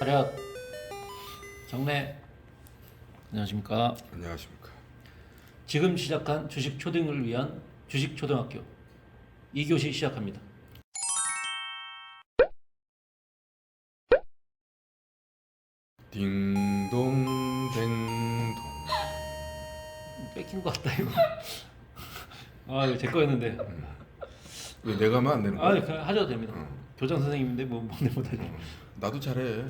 차렷. 경례. 안녕하십니까. 안녕하십니까. 지금 시작한 주식 초등을 위한 주식 초등학교 2교시 시작합니다. 딩동댕동. 뺏긴 것 같다 이거. 아 이거 제 거였는데. 왜 내가 하면 안 되는 아 거야? 그냥 하셔도 됩니다. 교장 선생님인데 뭐 뭔데 못하지. 나도 잘해.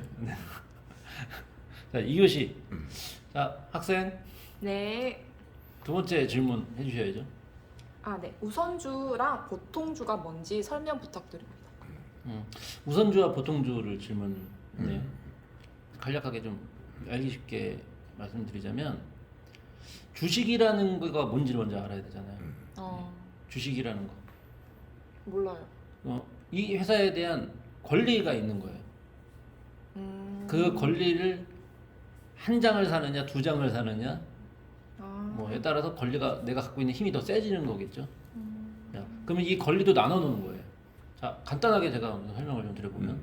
자 2교시. 음. 자 학생 네. 두 번째 질문 해주셔야죠. 네. 우선주랑 보통주가 뭔지 설명 부탁드립니다. 우선주와 보통주를 질문했네요. 간략하게 좀 알기 쉽게 말씀드리자면 주식이라는 거가 뭔지를 먼저 알아야 되잖아요. 주식이라는 거. 몰라요. 이 회사에 대한 권리가 있는 거예요. 그 권리를 한 장을 사느냐 두 장을 사느냐 뭐에 따라서 권리가 내가 갖고 있는 힘이 더 세지는 거겠죠. 자, 그러면 이 권리도 나눠 놓는 거예요. 자, 간단하게 제가 설명을 좀 드려보면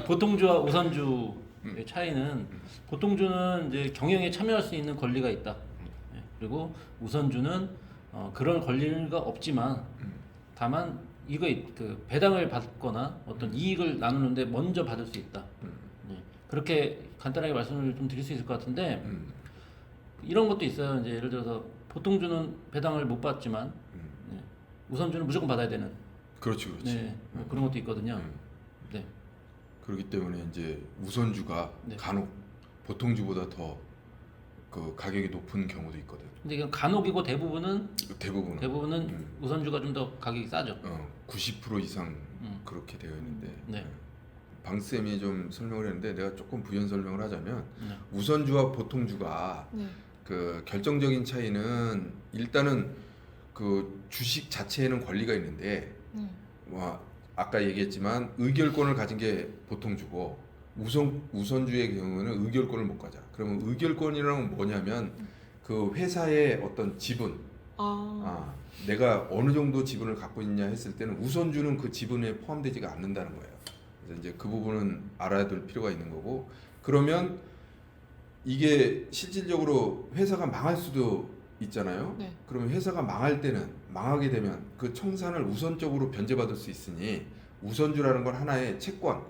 보통주와 우선주의 차이는 보통주는 이제 경영에 참여할 수 있는 권리가 있다. 예, 그리고 우선주는 그런 권리가 없지만 다만 이거 그 배당을 받거나 어떤 이익을 나누는데 먼저 받을 수 있다. 예, 그렇게 간단하게 말씀을 좀 드릴 수 있을 것 같은데 이런 것도 있어요. 이제 예를 들어서 보통주는 배당을 못 받지만 예, 우선주는 무조건 받아야 되는. 그렇지, 그렇지. 네, 뭐 그런 것도 있거든요. 네. 그렇기 때문에 이제 우선주가 네. 간혹 보통주보다 더 그 가격이 높은 경우도 있거든. 근데 이건 간혹이고 대부분은 대부분은 우선주가 좀 더 가격이 싸죠. 90% 이상 그렇게 되어 있는데. 네. 방 쌤이 좀 설명을 했는데 내가 조금 부연 설명을 하자면 네. 우선주와 보통주가 그 결정적인 차이는 일단은 그 주식 자체에는 권리가 있는데 뭐 아까 얘기했지만 의결권을 가진 게 보통주고 우선주의 경우는 의결권을 못 가져. 그러면 의결권이란 건 뭐냐면 그 회사의 어떤 지분, 내가 어느 정도 지분을 갖고 있냐 했을 때는 우선주는 그 지분에 포함되지가 않는다는 거예요. 그래서 이제 그 부분은 알아야 될 필요가 있는 거고, 그러면 이게 실질적으로 회사가 망할 수도 있잖아요. 네. 그러면 회사가 망하게 되면 그 청산을 우선적으로 변제받을 수 있으니 우선주라는 건 하나의 채권.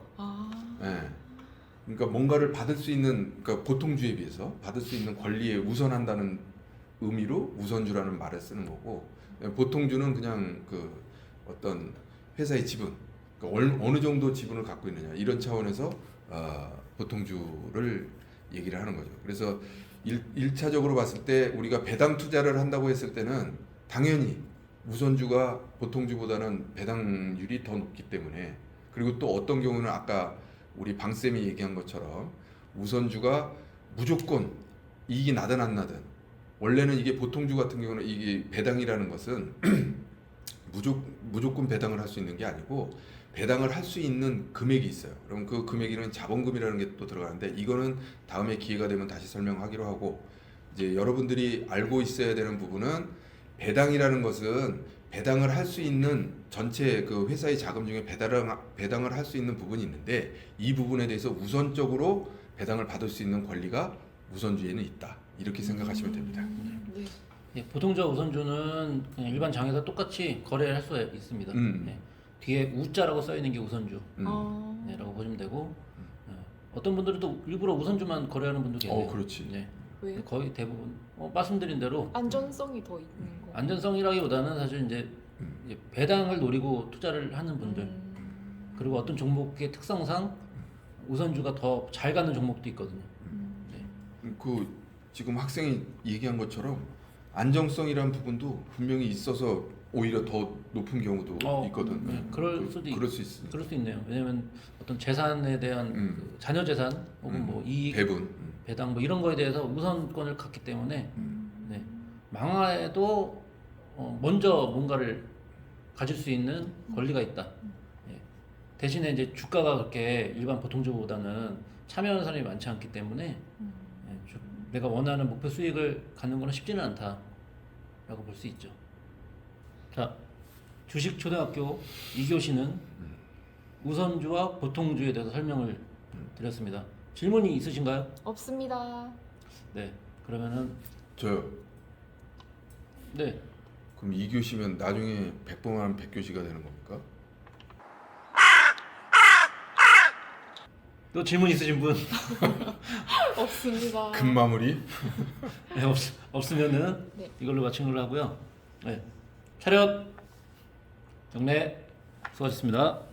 예. 그러니까 뭔가를 받을 수 있는, 그러니까 보통주에 비해서 받을 수 있는 권리에 우선한다는 의미로 우선주라는 말을 쓰는 거고, 보통주는 그냥 그 어떤 회사의 지분, 그러니까 어느 정도 지분을 갖고 있느냐 이런 차원에서 보통주를 얘기를 하는 거죠. 그래서 1차적으로 봤을 때 우리가 배당 투자를 한다고 했을 때는 당연히 우선주가 보통주보다는 배당률이 더 높기 때문에, 그리고 또 어떤 경우는 아까 우리 방쌤이 얘기한 것처럼 우선주가 무조건 이익이 나든 안 나든, 원래는 이게 보통주 같은 경우는 이게 배당이라는 것은 무조건 배당을 할 수 있는 게 아니고 배당을 할 수 있는 금액이 있어요. 그럼 그 금액에는 자본금이라는 게 또 들어가는데 이거는 다음에 기회가 되면 다시 설명하기로 하고, 이제 여러분들이 알고 있어야 되는 부분은 배당이라는 것은 배당을 할 수 있는 전체 그 회사의 자금 중에 배당을 할 수 있는 부분이 있는데 이 부분에 대해서 우선적으로 배당을 받을 수 있는 권리가 우선주에는 있다. 이렇게 생각하시면 됩니다. 네. 예, 보통주와 우선주는 그냥 일반 장에서 똑같이 거래를 할 수 있습니다. 예, 뒤에 우자라고 써 있는 게 우선주. 네, 라고 보시면 되고, 어떤 분들은 또 일부러 우선주만 거래하는 분도 계세요. 그렇지. 네. 왜요? 거의 대부분 말씀드린 대로 안전성이 더 있는 거. 안전성이라기보다는 사실 이제 배당을 노리고 투자를 하는 분들, 그리고 어떤 종목의 특성상 우선주가 더 잘 가는 종목도 있거든요. 그 지금 학생이 얘기한 것처럼 안정성이라는 부분도 분명히 있어서 오히려 더 높은 경우도 있거든. 네, 그럴 수 있네요. 왜냐면 어떤 재산에 대한 그 자녀 재산 혹은 뭐 이익, 배당 뭐 이런 거에 대해서 우선권을 갖기 때문에 네, 망해도 먼저 뭔가를 가질 수 있는 권리가 있다. 예. 대신에 이제 주가가 그렇게 일반 보통주보다는 참여하는 사람이 많지 않기 때문에 예, 내가 원하는 목표 수익을 갖는 것은 쉽지는 않다라고 볼 수 있죠. 자, 주식 초등학교 2교시는 우선주와 보통주에 대해서 설명을 드렸습니다. 질문이 있으신가요? 없습니다. 네. 그러면은 저요. 네. 그럼 2교시면 나중에 100번 하면 100교시가 되는 겁니까? 또 질문 있으신 분? 없습니다. 금마무리? 네, 없으면은 네. 이걸로 마친 걸로 하고요. 네. 차렷. 경례. 수고하셨습니다.